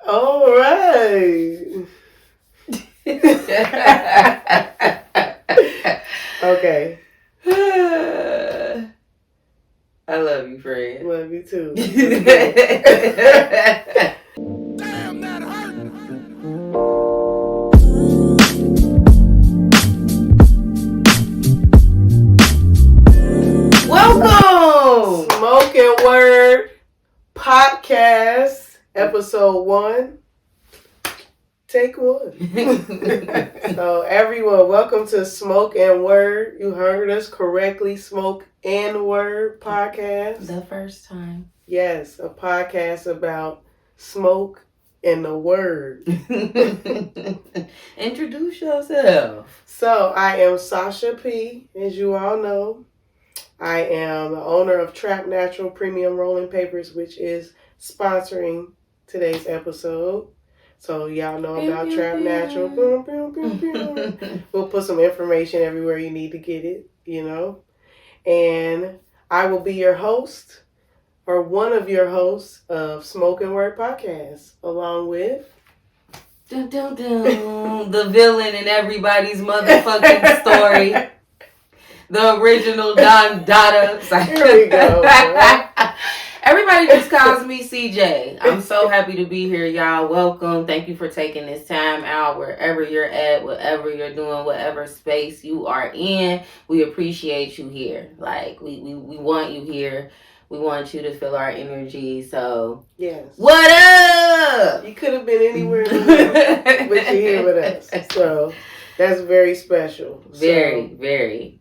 All right. Okay. I love you, Fred. Love you too. Damn, that hurt. Welcome! Smoke-N-Word Potcast, episode 1. Take 1. So, everyone, welcome to Smoke-N-Word. You heard us correctly, Smoke-N-Word Podcast. The first time. Yes, a podcast about smoke and the word. Introduce yourself. So, I am Sausha P, as you all know. I am the owner of Trap Natural Premium Rolling Papers, which is sponsoring today's episode. So y'all know about Trap Natural. Boom, boom, boom, boom. We'll put some information everywhere you need to get it, you know. And I will be your host, or one of your hosts of Smoke-N-Word Podcast, along with... Dun, dun, dun. The villain in everybody's motherfucking story. The original Don Dada. Here we go. Everybody just calls me CJ. I'm so happy to be here, y'all. Welcome. Thank you for taking this time out wherever you're at, whatever you're doing, whatever space you are in. We appreciate you here. Like, we want you here. We want you to feel our energy. So, yes. What up? You could have been anywhere in the world, but you're here with us. So, that's very special. Very.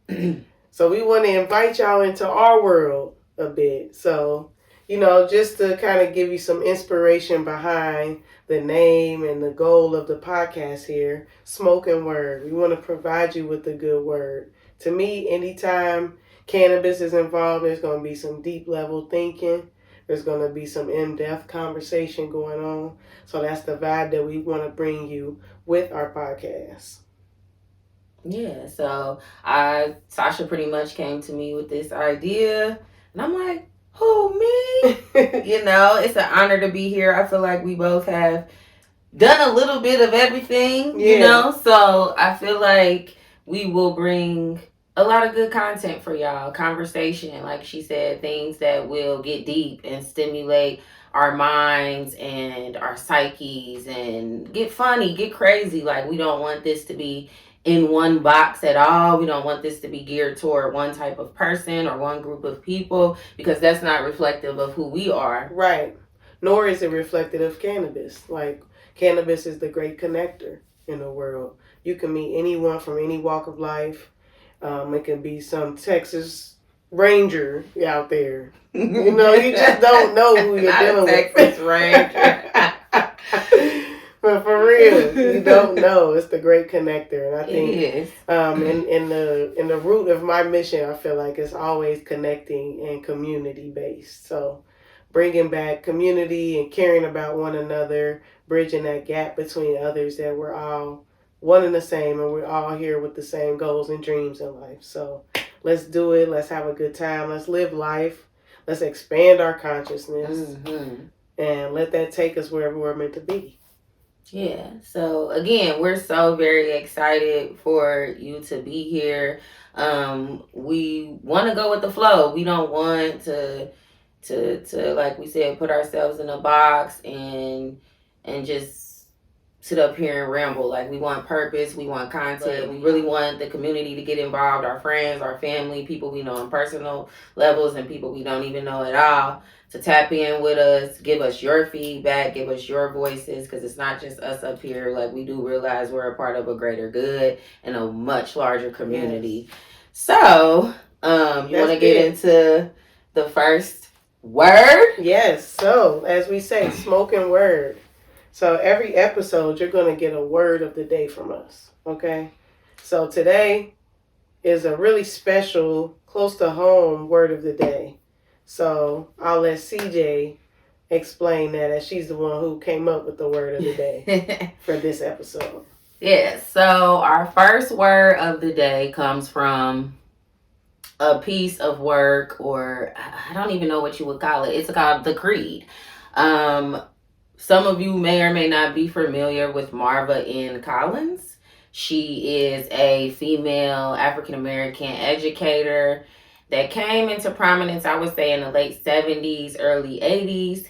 So we want to invite y'all into our world a bit. So, you know, just to kind of give you some inspiration behind the name and the goal of the podcast here, Smoke-N-Word. We want to provide you with a good word. To me, anytime cannabis is involved, there's going to be some deep level thinking. There's going to be some in-depth conversation going on. So that's the vibe that we want to bring you with our podcast. Yeah, so Sasha pretty much came to me with this idea, and I'm like, who, me? You know, it's an honor to be here. I feel like we both have done a little bit of everything, you know, so I feel like we will bring a lot of good content for y'all. Conversation, like she said, things that will get deep and stimulate our minds and our psyches and get funny, get crazy. Like, we don't want this to be in one box at all. We don't want this to be geared toward one type of person or one group of people, because that's not reflective of who we are. Right. Nor is it reflective of cannabis. Like, cannabis is the great connector in the world. You can meet anyone from any walk of life. It can be some Texas Ranger out there. You know, you just don't know who you're dealing with. Texas Ranger. But for real, you don't know. It's the great connector, and I think it is. In the root of my mission, I feel like it's always connecting and community based. So, bringing back community and caring about one another, bridging that gap between others, that we're all one and the same, and we're all here with the same goals and dreams in life. So, let's do it. Let's have a good time. Let's live life. Let's expand our consciousness, and let that take us wherever we're meant to be. Yeah, so again, we're so very excited for you to be here. We want to go with the flow. We don't want to like we said, put ourselves in a box and just sit up here and ramble. Like, we want purpose, we want content. We really want the community to get involved, our friends, our family, people we know on personal levels, and people we don't even know at all, to tap in with us, give us your feedback, give us your voices, because it's not just us up here. Like, we do realize we're a part of a greater good and a much larger community. Yes. So, you want to get into the first word? Yes. So, as we say, Smoke-N-Word. So, every episode, you're going to get a word of the day from us. Okay? So, today is a really special, close to home word of the day. So I'll let CJ explain that, as she's the one who came up with the word of the day for this episode. Yeah, so our first word of the day comes from a piece of work, or I don't even know what you would call it. It's called The Creed. some of you may or may not be familiar with Marva N. Collins. She is a female African American educator that came into prominence, I would say, in the late 70s, early 80s.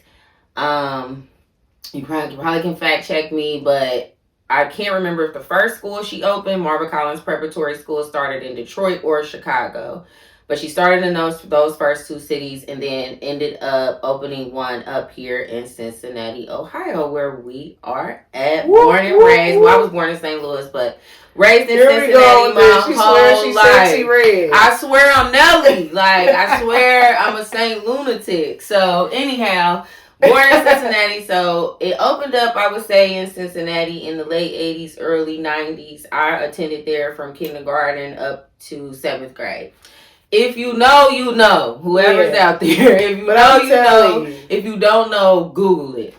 You probably can fact check me, but I can't remember if the first school she opened, Marva Collins Preparatory School, started in Detroit or Chicago. But she started in those first two cities and then ended up opening one up here in Cincinnati, Ohio, where we are at. Born and raised. Well, I was born in St. Louis, but raised in Cincinnati my whole life. I swear I'm Nelly. Like, I swear I'm a St. Lunatic. So, anyhow, born in Cincinnati. So, it opened up, I would say, in Cincinnati in the late 80s, early 90s. I attended there from kindergarten up to 7th grade. If you know, you know. Whoever's out there. If you know, you know. If you don't know, Google it.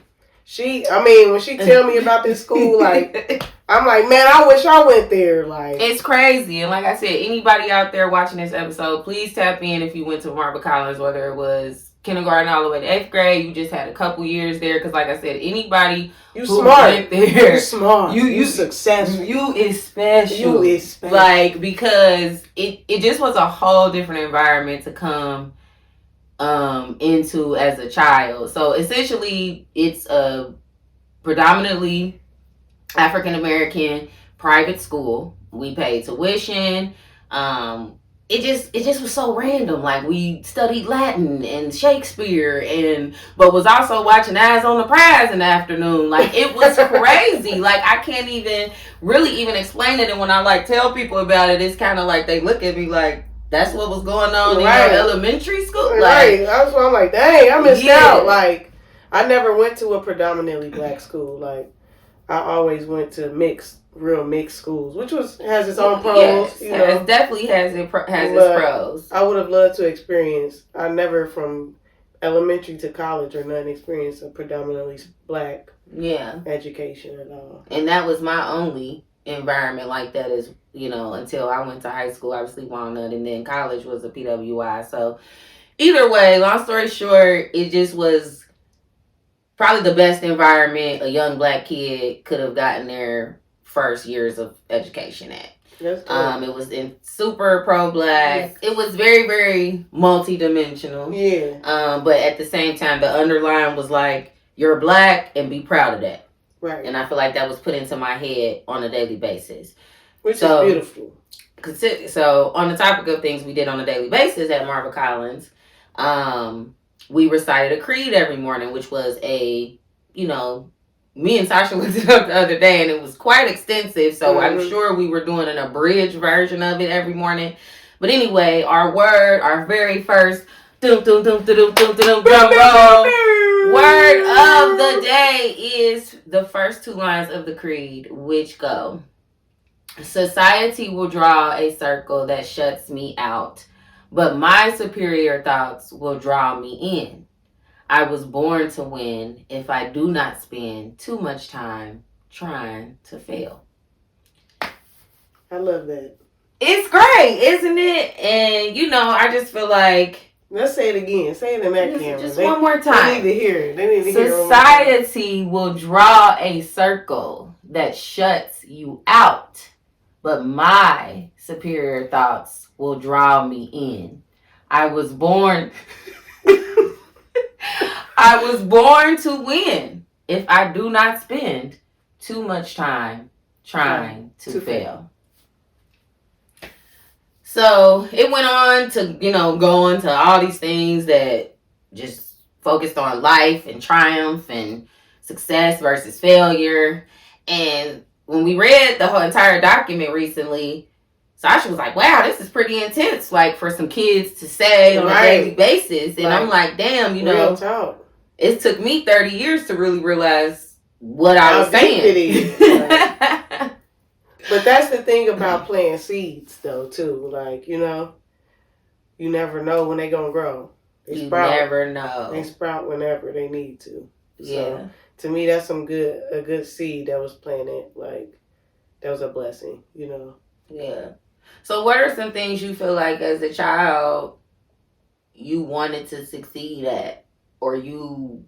When she tell me about this school, like, I'm like, man, I wish I went there. Like, it's crazy. And like I said, anybody out there watching this episode, please tap in if you went to Marva Collins, whether it was kindergarten all the way to 8th grade, you just had a couple years there. Because like I said, anybody who went there, you smart, you successful, you is special. You is special. Like, because it just was a whole different environment to come into as a child. So essentially, it's a predominantly African American private school. We paid tuition. It just was so random. Like, we studied Latin and Shakespeare but was also watching Eyes on the Prize in the afternoon. Like, it was crazy. Like, I can't even really explain it. And when I like tell people about it, it's kind of like they look at me like, that's what was going on in your elementary school? Right. That's why I'm like, dang, I missed out. Like, I never went to a predominantly black school. Like, I always went to real mixed schools, which has its own pros. Yes, you know. It definitely has its pros. I would have loved to experience. I never, from elementary to college or nothing, experienced a predominantly black education at all. And that was my only environment like that, is until I went to high school. Obviously Walnut, and then college was a PWI. So either way, long story short, it just was probably the best environment a young black kid could have gotten their first years of education at. That's cool. It was in super pro-black. It was very, very multi-dimensional. Yeah. But at the same time, the underline was like, you're black and be proud of that. Right. And I feel like that was put into my head on a daily basis. Which is beautiful. So on the topic of things we did on a daily basis at Marva Collins, we recited a creed every morning, which was me and Sasha looked it up the other day, and it was quite extensive. So I'm sure we were doing an abridged version of it every morning. But anyway, our very first dum dum dum dum dum dum drum roll word of the day is the first two lines of the creed, which go: society will draw a circle that shuts me out, but my superior thoughts will draw me in. I was born to win if I do not spend too much time trying to fail. I love that. It's great, isn't it? And, I just feel like... Let's say it again. Say it in that camera. Just one more time. They need to hear it. They need to hear it. Society will draw a circle that shuts you out, but my superior thoughts will draw me in. I was born to win if I do not spend too much time trying to fail. So it went on to, go into all these things that just focused on life and triumph and success versus failure. And when we read the whole entire document recently, Sasha was like, wow, this is pretty intense, like, for some kids to say on a daily basis. And I'm like, damn, real talk. It took me 30 years to really realize what I was saying. But that's the thing about planting seeds, though, too. Like, you never know when they're going to grow. You never know. They sprout whenever they need to. Yeah. So, to me, that's a good seed that was planted. Like, that was a blessing, Yeah. So what are some things you feel like as a child you wanted to succeed at, or you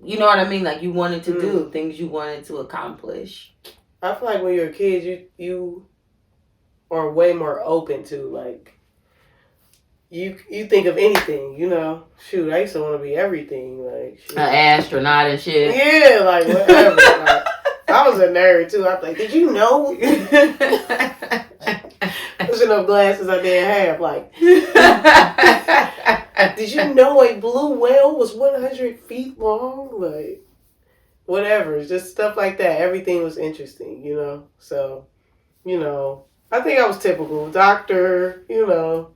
you know what I mean? Like you wanted to do things you wanted to accomplish. I feel like when you're a kid, you are way more open to like you think of anything, you know. Shoot, I used to want to be everything, like shoot. An astronaut and shit. Yeah, like whatever. Like, I was a nerd too. I was like, did you know? There's enough glasses I didn't have. Like, did you know a blue whale was 100 feet long? Like, whatever. Just stuff like that. Everything was interesting, you know. So, you know, I think I was typical doctor, you know.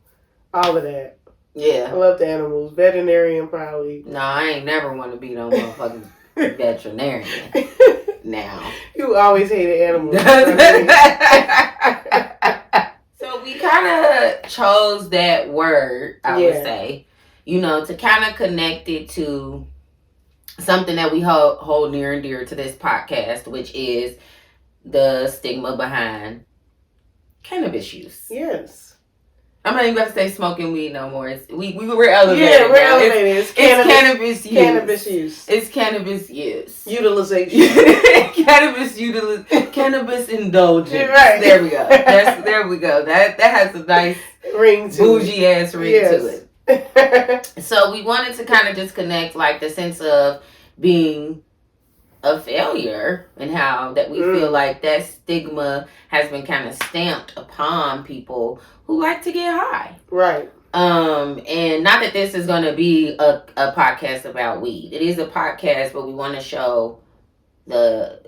All of that. Yeah. I love the animals. Veterinarian, probably. No, I ain't never want to be no motherfucking veterinarian. Now. You always hated animals. So we kind of chose that word, I would say, you know, to kind of connect it to something that we hold near and dear to this podcast, which is the stigma behind cannabis use. Yes. I'm not even about to say smoking weed no more. We're elevated. Yeah, we're elevated. It's cannabis use. Cannabis use. It's cannabis use. Utilization. Cannabis indulgence. Right. There we go. There we go. That has a nice ring to bougie ass ring to it. So we wanted to kind of just connect like the sense of being a failure and how that we feel like that stigma has been kind of stamped upon people who like to get high. Right. And not that this is going to be a podcast about weed. It is a podcast, but we want to show the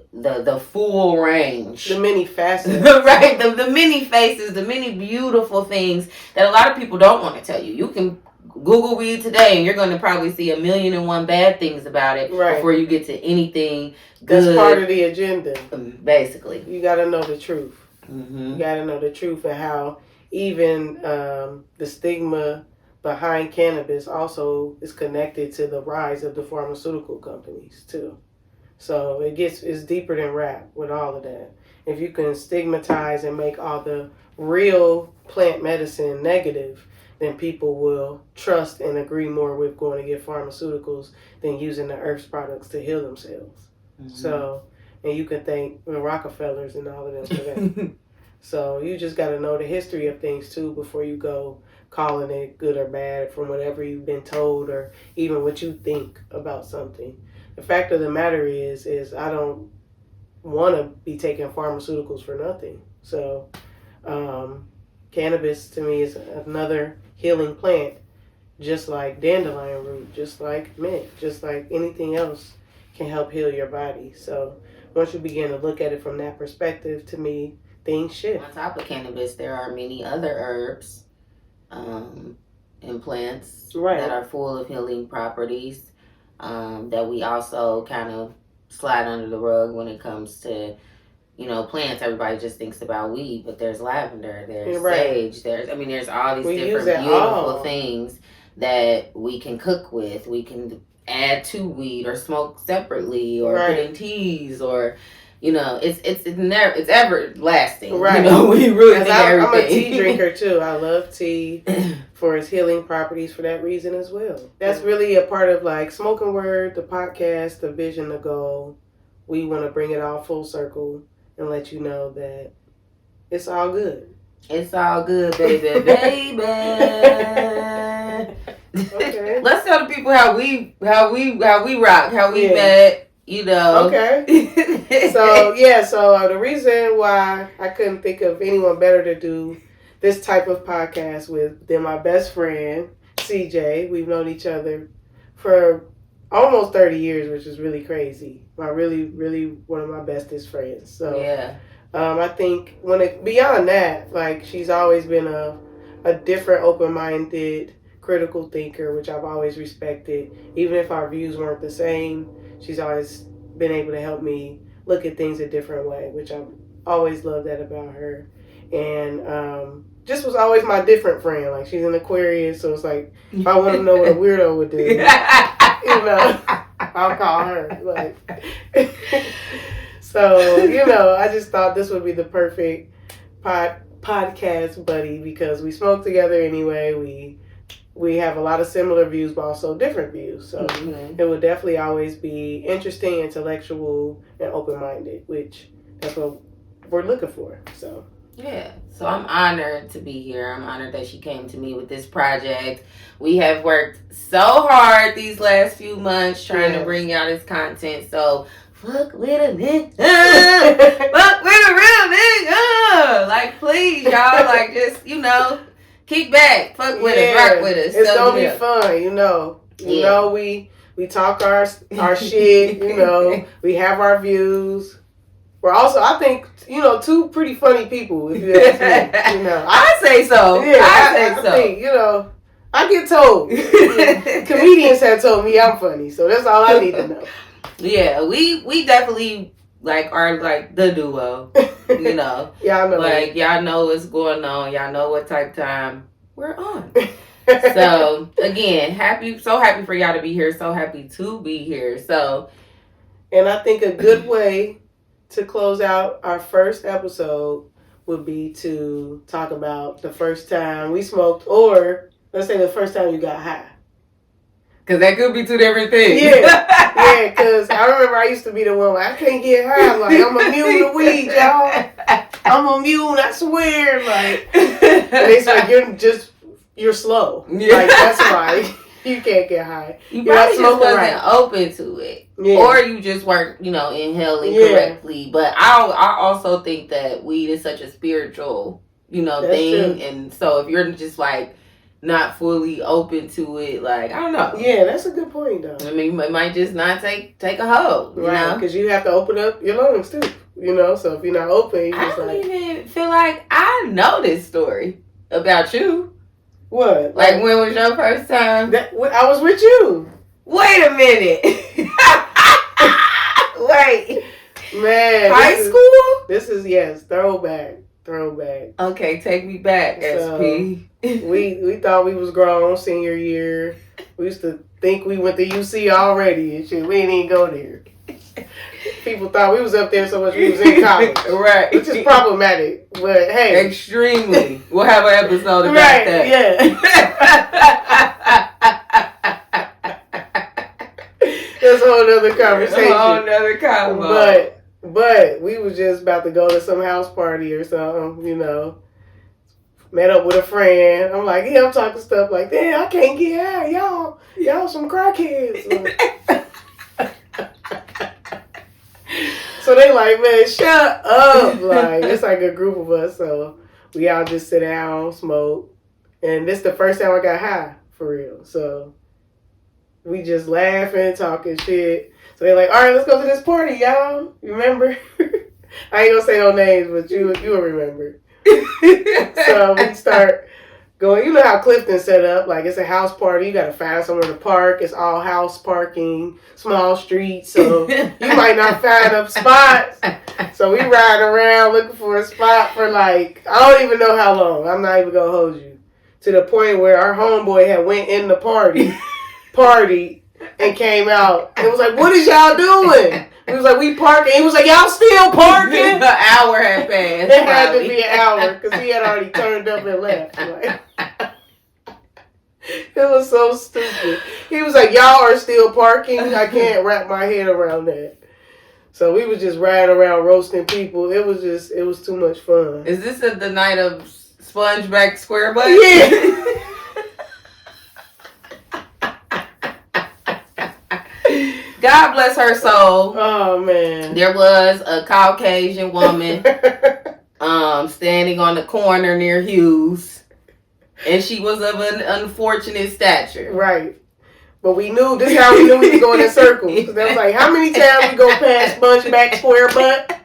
full range. The many facets. Right. The many faces, the many beautiful things that a lot of people don't want to tell you. You can Google weed today and you're going to probably see 1,000,001 bad things about it before you get to anything good. That's part of the agenda. Basically. You got to know the truth. Mm-hmm. You got to know the truth and how even the stigma behind cannabis also is connected to the rise of the pharmaceutical companies too. So it's deeper than rap with all of that. If you can stigmatize and make all the real plant medicine negative, then people will trust and agree more with going to get pharmaceuticals than using the earth's products to heal themselves. Mm-hmm. So, and you can thank the Rockefellers and all of them for that. So you just got to know the history of things too before you go calling it good or bad from whatever you've been told or even what you think about something. The fact of the matter is I don't want to be taking pharmaceuticals for nothing. So cannabis to me is another healing plant, just like dandelion root, just like mint, just like anything else can help heal your body. So once you begin to look at it from that perspective, to me, things shift. On top of cannabis, there are many other herbs and plants that are full of healing properties that we also kind of slide under the rug when it comes to, you know, plants. Everybody just thinks about weed, but there's lavender, there's sage, there's all these different beautiful things that we can cook with. We can add to weed or smoke separately or put in teas or, you know, it's everlasting. Right. You know, we really think everything. I'm a tea drinker too. I love tea for its healing properties for that reason as well. That's really a part of like Smoke-N-Word, the podcast, the vision, the goal. We want to bring it all full circle and let you know that it's all good. It's all good, baby, baby. Okay. Let's tell the people how we rock, how we met, you know. Okay. So the reason why I couldn't think of anyone better to do this type of podcast with than my best friend, CJ. We've known each other for almost 30 years, which is really crazy. My really, really one of my bestest friends. So yeah. I think beyond that, like she's always been a different, open-minded, critical thinker, which I've always respected. Even if our views weren't the same, she's always been able to help me look at things a different way, which I've always loved that about her. And just was always my different friend. Like she's an Aquarius, so it's like if I want to know what a weirdo would do, you know, I'll call her. Like, so you know, I just thought this would be the perfect podcast buddy because we smoke together anyway. We we have a lot of similar views, but also different views. So Mm-hmm. it will definitely always be interesting, intellectual, and open-minded, which that's what we're looking for. So Yeah, so I'm honored to be here. I'm honored that she came to me with this project. We have worked so hard these last few months trying to bring y'all this content. So fuck with a nigga, fuck with a real nigga. Like, please, y'all, like, just, kick back, fuck with us, rock with us. It's So, gonna be fun, You know, we talk our shit. We have our views. We're also, I think, two pretty funny people, if you ask me. I say so. Yeah, I say so. I think, I get told. Comedians have told me I'm funny, so that's all I need to know. Yeah, we definitely are like the duo. Yeah, I know. Like, y'all know what's going on. Y'all know what type of time we're on. So again, so happy for y'all to be here. So happy to be here. So, and I think a good way to close out our first episode would be to talk about the first time we smoked, or let's say the first time you got high. Because that could be two different things. Yeah, because I remember I used to be the one I can't get high. Like, I'm immune to weed, y'all. I'm immune, I swear. Like, and they say you're slow. Yeah. Like, that's why you can't get high. You probably just wasn't open to it. Yeah. Or you just weren't, inhaling correctly. But I also think that weed is such a spiritual, thing. True. And so if you're just not fully open to it, I don't know. Yeah, that's a good point, though. I mean, it might just not take a hold, right? Because you have to open up your lungs too, So if you're not open, you're just I don't even feel like I know this story about you. What? When was your first time? I was with you. Wait a minute. Wait. Man. High school? This is, yes, throwback. Okay, take me back, SP. We thought we was grown senior year. We used to think we went to UC already and shit. We didn't even go there. People thought we was up there so much we was in college. Right. Which is problematic. But hey. Extremely. We'll have an episode about that. That's a whole nother conversation. A whole nother convo. But we was just about to go to some house party or something, Met up with a friend. I'm like, I'm talking stuff like, damn, I can't get high. Y'all some crackheads. So they like, man, shut up. It's like a group of us. So we all just sit down, smoke. And this is the first time I got high, for real. So we just laughing, talking shit. So they're like, all right, let's go to this party, y'all. You remember? I ain't gonna say no names, but you will remember. So we start going. You know how Clifton set up? It's a house party. You gotta find somewhere to park. It's all house parking, small streets. So you might not find up spots. So we ride around looking for a spot for I don't even know how long. I'm not even gonna hold you. To the point where our homeboy had went in the party. And came out and was like, what is y'all doing? He was like, we parking. He was like, y'all still parking? An hour had passed. It had to be an hour because he had already turned up and left. It was so stupid. He was like, y'all are still parking? I can't wrap my head around that. So we was just riding around roasting people. It was too much fun. Is this the night of Spongeback Square Butt? Yeah. God bless her soul. Oh man. There was a Caucasian woman standing on the corner near Hughes, and she was of an unfortunate stature. Right. But we knew, this is how we knew we were going in circles. Because they was like, how many times we go past Spongeback Square Butt?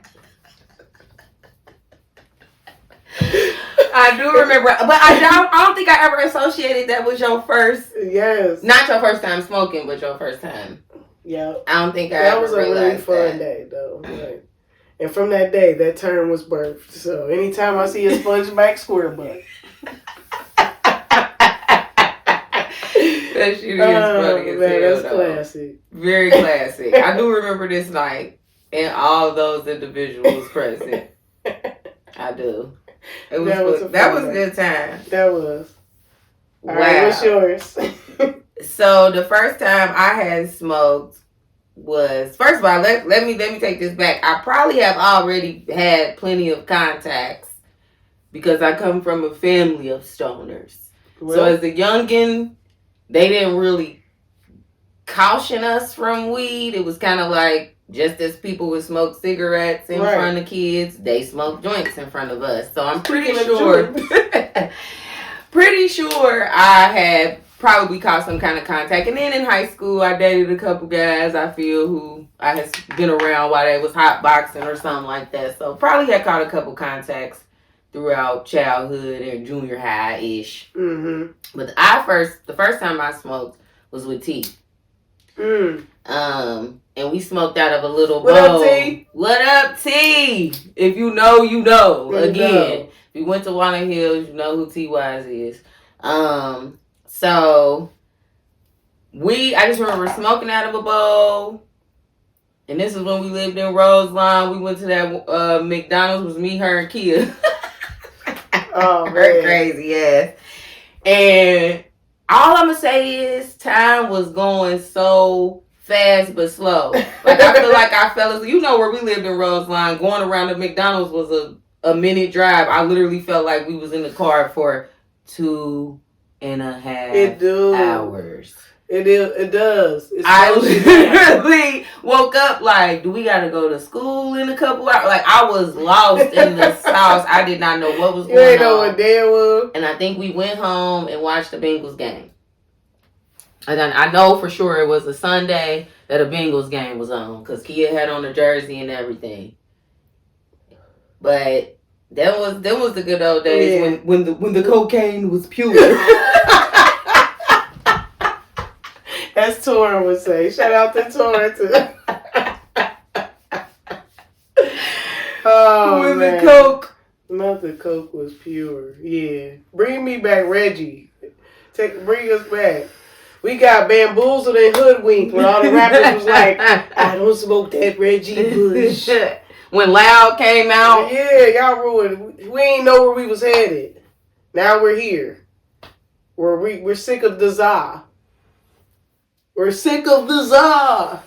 I do remember, but I don't think I ever associated that with your first. Yes. Not your first time smoking, but your first time. Yeah. I don't think that was a really fun day, though. Right. And from that day, that term was birthed. So anytime I see a Spongeback Square Butt. That shit is funny as hell. That's classic. Very classic. I do remember this night and all those individuals present. I do. That was good time. That was. All right, what's yours? So the first time I had smoked was, first of all, let me take this back. I probably have already had plenty of contacts because I come from a family of stoners. Well, so as a youngin', they didn't really caution us from weed. It was kind of like, just as people would smoke cigarettes in front of kids, they smoke joints in front of us. So I'm pretty sure I had probably caught some kind of contact. And then in high school, I dated a couple guys, I feel, who I had been around while they was hot boxing or something like that. So probably had caught a couple contacts throughout childhood and junior high-ish. Mm-hmm. But the first time I smoked was with T. And we smoked out of a little bowl. What up, T? What up, T? If you know, you know. Again, if you went to Walnut Hills, you know who T Wise is. So I just remember smoking out of a bowl. And this is when we lived in Roseline. We went to that McDonald's. It was me, her, and Kia. Oh, her crazy ass. And all I'm gonna say is time was going so fast but slow. Like I feel like I fell asleep. You know where we lived in Roseline, going around the McDonald's was a minute drive. I literally felt like we was in the car for 2.5 hours. It does. I literally woke up like, do we gotta go to school in a couple hours? Like I was lost in the sauce. I did not know what was going on. You ain't know what day it was. And I think we went home and watched the Bengals game. And then I know for sure it was a Sunday that a Bengals game was on because Kia had on the jersey and everything. But that was the good old days when the cocaine was pure. As Tora would say. Shout out to Tora too. Oh, when man. Not the coke was pure. Yeah. Bring me back Reggie. Bring us back. We got bamboozled and hoodwinked when all the rappers was like, I don't smoke that Reggie Bush. When Loud came out. Yeah, y'all ruined. We ain't know where we was headed. Now we're here. We're sick of the za. We're sick of the za.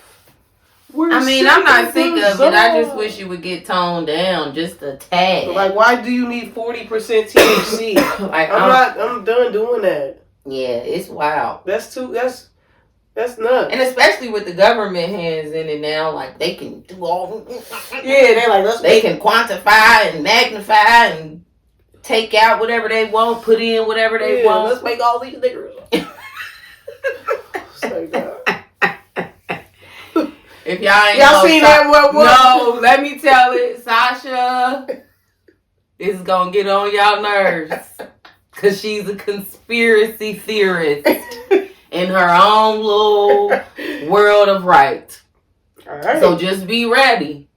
I'm not sick of it. I just wish you would get toned down just a tad. Like, why do you need 40% THC? I'm done doing that. Yeah, it's wild. That's nuts. And especially with the government hands in it now, like they can do all. Yeah, they're like, they can quantify and magnify and take out whatever they want, put in whatever they want. Let's make all these niggers. If y'all ain't seen that what? No, let me tell it. Sausha is gonna get on y'all nerves because she's a conspiracy theorist in her own little world of right. All right. So just be ready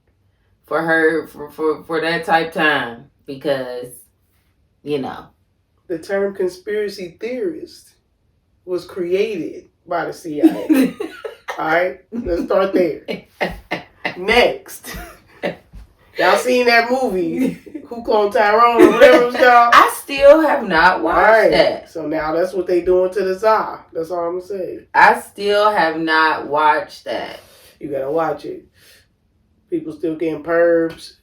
for her for that type time because the term conspiracy theorist was created by the CIA. Alright, let's start there. Next. Y'all seen that movie, Who Cloned Tyrone or whatever it was called? I still have not watched that. So now that's what they doing to the Tsar. That's all I'm going to say. I still have not watched that. You got to watch it. People still getting pervs.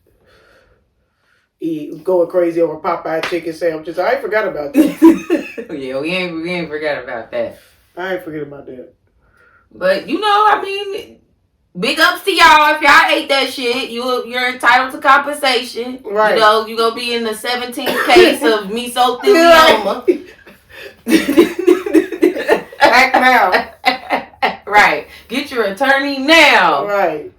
Going crazy over Popeye chicken sandwiches. I ain't forgot about that. Yeah, we ain't forgot about that. I ain't forget about that. But big ups to y'all if y'all ate that shit. You're entitled to compensation. Right. You gonna be in the 17th case of mesothelioma. Act now. Right. Get your attorney now. Right.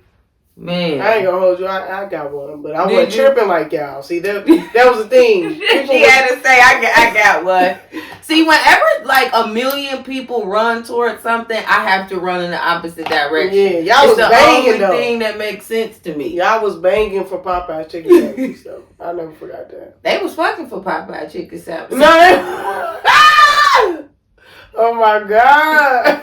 Man. I ain't gonna hold you. I got one, but I wasn't tripping like y'all. See, that was the thing. She had to say, I got one. See, whenever like a million people run towards something, I have to run in the opposite direction. Yeah, y'all was banging though. It's the only thing that makes sense to me. Y'all was banging for Popeye chicken sandwiches, though. I never forgot that. They was fucking for Popeye chicken sandwiches. No. Oh my God.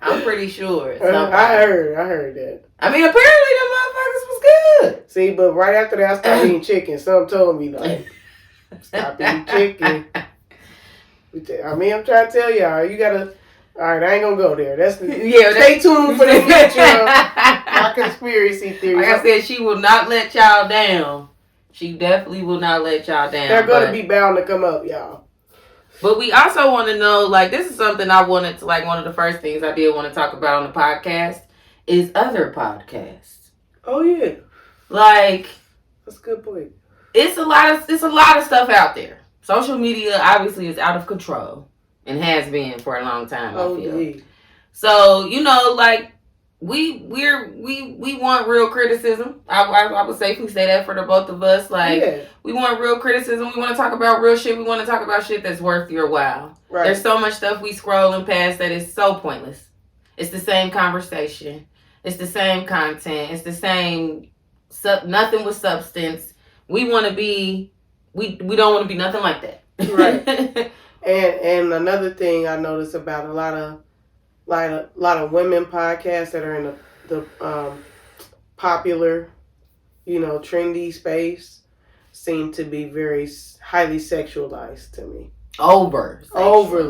I'm pretty sure. I heard that. I mean, apparently them motherfuckers was good. See, but right after that, I started eating chicken. Something told me, like, stop eating chicken. I mean, I'm trying to tell y'all. You gotta. All right, I ain't gonna go there. Stay tuned for the future. My conspiracy theory. Like I said, she will not let y'all down. She definitely will not let y'all down. They're gonna be bound to come up, y'all. But we also want to know, like, this is something I wanted to, like, one of the first things I did want to talk about on the podcast is other podcasts. Oh yeah, like that's a good point. It's a lot of stuff out there. Social media obviously is out of control and has been for a long time. I feel. Yeah. So like we want real criticism. I would safely say that for the both of us. Like we want real criticism. We want to talk about real shit. We want to talk about shit that's worth your while. Right. There's so much stuff we scrolling past that is so pointless. It's the same conversation. It's the same content. It's the same nothing with substance. We want to be. We don't want to be nothing like that. Right. and another thing I noticed about a lot of women podcasts that are in the popular, trendy space seem to be very highly sexualized to me. Overly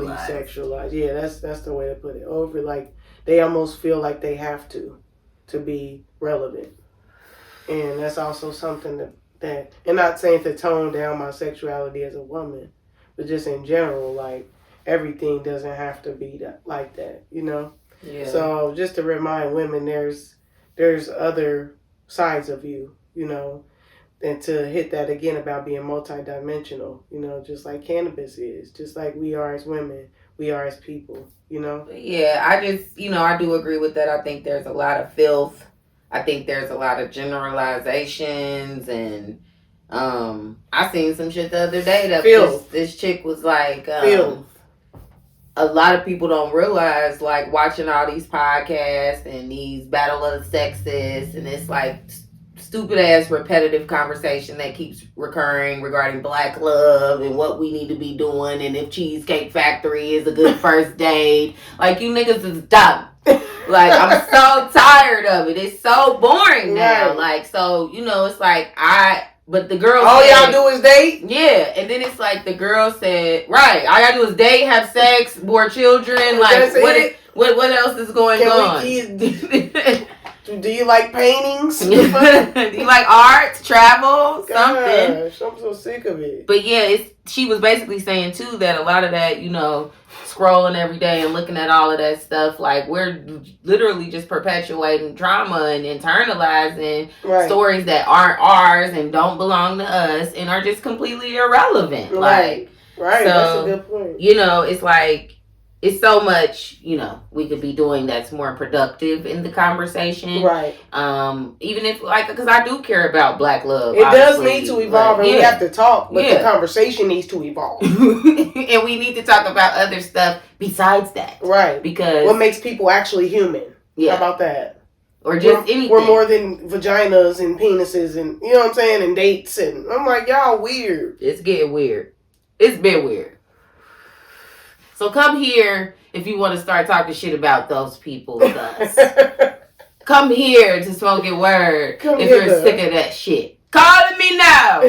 sexualized. Yeah, that's the way to put it. Like they almost feel like they have to be relevant. And that's also something that and not saying to tone down my sexuality as a woman, but just in general, like everything doesn't have to be like that, Yeah. So just to remind women, there's other sides of you, and to hit that again about being multidimensional, just like cannabis is, just like we are as women, we are as people, Yeah, I just, I do agree with that. I think there's a lot of filth. I think there's a lot of generalizations, and I seen some shit the other day that this chick was like, a lot of people don't realize, like, watching all these podcasts and these battle of the sexes, and it's like stupid ass repetitive conversation that keeps recurring regarding black love and what we need to be doing, and if Cheesecake Factory is a good first date. Like, you niggas is dumb. Like, I'm so tired of it. It's so boring now. Right. Like, so, it's like, but the girl all y'all do is date? Yeah. And then it's like the girl said, right, all y'all do is date, have sex, more children. Like, what else is going on? Do you like paintings? Do you like art, travel, something? I'm so sick of it. But yeah, she was basically saying too that a lot of that, scrolling every day and looking at all of that stuff, like we're literally just perpetuating trauma and internalizing stories that aren't ours and don't belong to us and are just completely irrelevant. Right. Right. So, that's a good point. It's like, it's so much, we could be doing that's more productive in the conversation. Right. Even if, because I do care about black love. It does need to evolve, and we have to talk, but the conversation needs to evolve. And we need to talk about other stuff besides that. Right. Because what makes people actually human? Yeah. How about that? Or just anything. We're more than vaginas and penises and, you know what I'm saying, and dates. And I'm like, y'all weird. It's getting weird. It's been weird. So come here if you want to start talking shit about those people with us. Come here to Smoke-N-Word if you're sick of that shit. Call me now.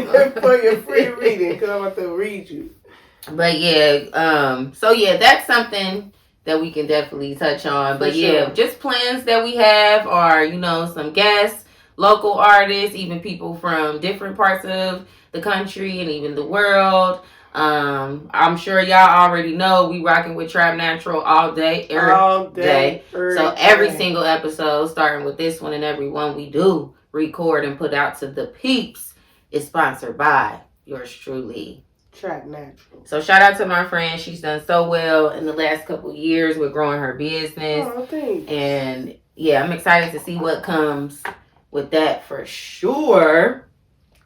For your free reading, because I'm about to read you. But yeah, so yeah, that's something that we can definitely touch on. But yeah, just plans that we have are, some guests, local artists, even people from different parts of the country and even the world. I'm sure y'all already know we rocking with Trap Natural all day, every day. So every single episode, starting with this one and every one we do record and put out to the peeps, is sponsored by yours truly, Trap Natural. So shout out to my friend. She's done so well in the last couple years with growing her business. Oh, thanks. And yeah, I'm excited to see what comes with that for sure.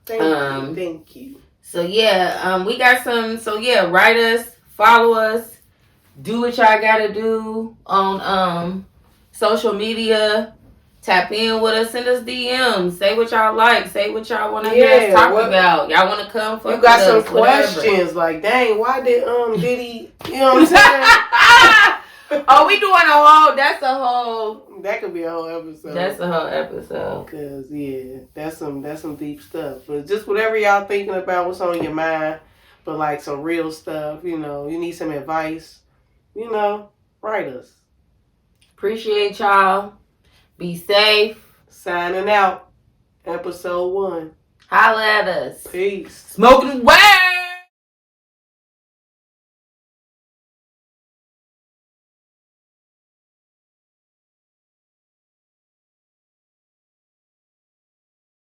Thank you. So yeah, we got some. So yeah, write us, follow us, do what y'all gotta do on social media. Tap in with us, send us DMs, say what y'all like, say what y'all want to hear us talk about. Y'all want to come for? You got some questions like, dang, why did Diddy? You know what I'm saying? Oh, we doing a whole. That's a whole. That could be a whole episode. That's a whole episode. Cause yeah, that's some deep stuff. But just whatever y'all thinking about, what's on your mind, but like some real stuff. You know, you need some advice. You know, write us. Appreciate y'all. Be safe. Signing out. Episode 1. Holla at us. Peace. Smoke-N-Word.